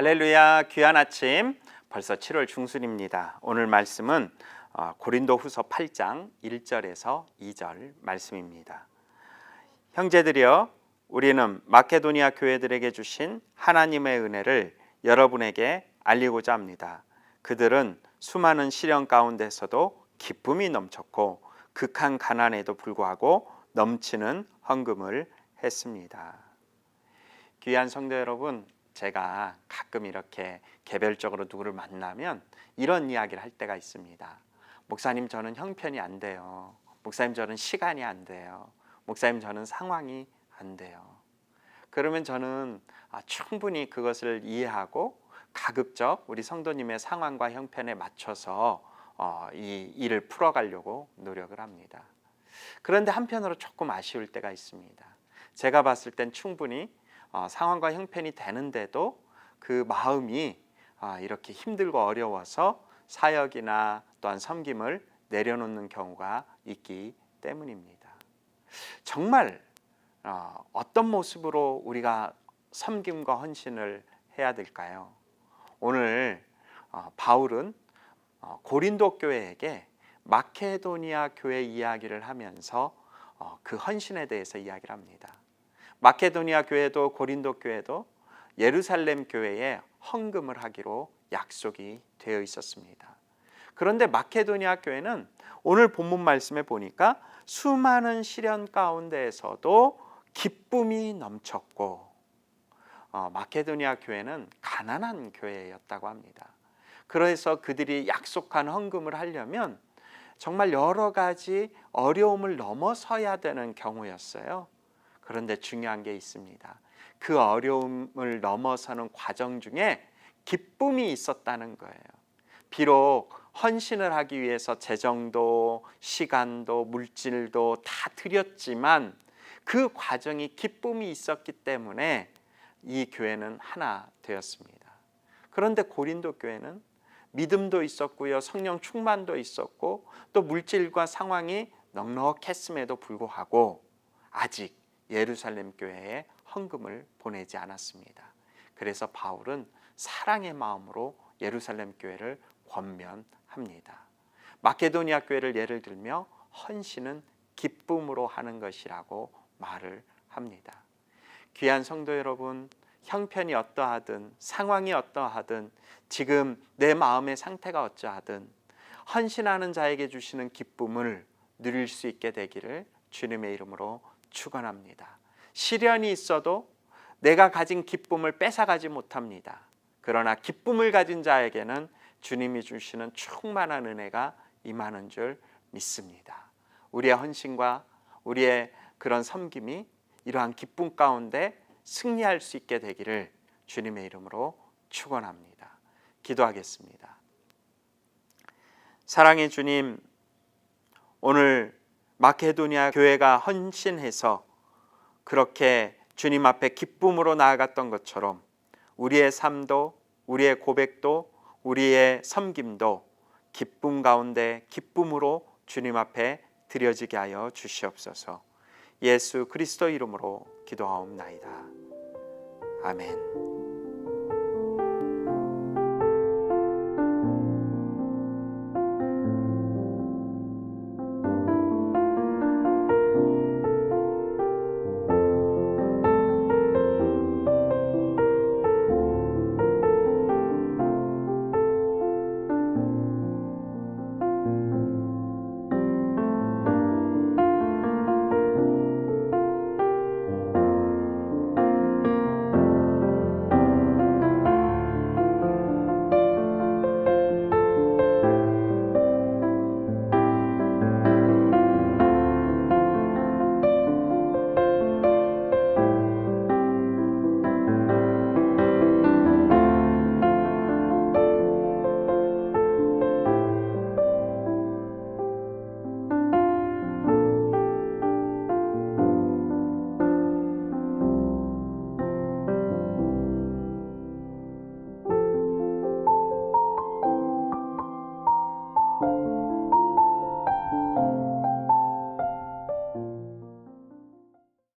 할렐루야, 귀한 아침. 벌써 7월 중순입니다. 오늘 말씀은 고린도후서 8장 1절에서 2절 말씀입니다. 형제들이여, 우리는 마케도니아 교회들에게 주신 하나님의 은혜를 여러분에게 알리고자 합니다. 그들은 수많은 시련 가운데서도 기쁨이 넘쳤고 극한 가난에도 불구하고 넘치는 헌금을 했습니다. 귀한 성도 여러분, 제가 가끔 이렇게 개별적으로 누구를 만나면 이런 이야기를 할 때가 있습니다. 목사님, 저는 형편이 안 돼요. 목사님, 저는 시간이 안 돼요. 목사님, 저는 상황이 안 돼요. 그러면 저는 충분히 그것을 이해하고 가급적 우리 성도님의 상황과 형편에 맞춰서 이 일을 풀어가려고 노력을 합니다. 그런데 한편으로 조금 아쉬울 때가 있습니다. 제가 봤을 땐 충분히 상황과 형편이 되는데도 그 마음이 이렇게 힘들고 어려워서 사역이나 또한 섬김을 내려놓는 경우가 있기 때문입니다. 정말 어떤 모습으로 우리가 섬김과 헌신을 해야 될까요? 오늘 바울은 고린도 교회에게 마케도니아 교회 이야기를 하면서 그 헌신에 대해서 이야기를 합니다. 마케도니아 교회도 고린도 교회도 예루살렘 교회에 헌금을 하기로 약속이 되어 있었습니다. 그런데 마케도니아 교회는 오늘 본문 말씀에 보니까 수많은 시련 가운데에서도 기쁨이 넘쳤고, 마케도니아 교회는 가난한 교회였다고 합니다. 그래서 그들이 약속한 헌금을 하려면 정말 여러 가지 어려움을 넘어서야 되는 경우였어요. 그런데 중요한 게 있습니다. 그 어려움을 넘어서는 과정 중에 기쁨이 있었다는 거예요. 비록 헌신을 하기 위해서 재정도, 시간도, 물질도 다 드렸지만 그 과정이 기쁨이 있었기 때문에 이 교회는 하나 되었습니다. 그런데 고린도 교회는 믿음도 있었고요, 성령 충만도 있었고, 또 물질과 상황이 넉넉했음에도 불구하고 아직 예루살렘 교회에 헌금을 보내지 않았습니다. 그래서 바울은 사랑의 마음으로 예루살렘 교회를 권면합니다. 마케도니아 교회를 예를 들며 헌신은 기쁨으로 하는 것이라고 말을 합니다. 귀한 성도 여러분, 형편이 어떠하든 상황이 어떠하든 지금 내 마음의 상태가 어떠하든 헌신하는 자에게 주시는 기쁨을 누릴 수 있게 되기를 주님의 이름으로 축원합니다. 시련이 있어도 내가 가진 기쁨을 뺏어가지 못합니다. 그러나 기쁨을 가진 자에게는 주님이 주시는 충만한 은혜가 임하는 줄 믿습니다. 우리의 헌신과 우리의 그런 섬김이 이러한 기쁨 가운데 승리할 수 있게 되기를 주님의 이름으로 축원합니다. 기도하겠습니다. 사랑의 주님, 오늘 마케도니아 교회가 헌신해서 그렇게 주님 앞에 기쁨으로 나아갔던 것처럼 우리의 삶도, 우리의 고백도, 우리의 섬김도 기쁨 가운데 기쁨으로 주님 앞에 드려지게 하여 주시옵소서. 예수 그리스도 이름으로 기도하옵나이다. 아멘.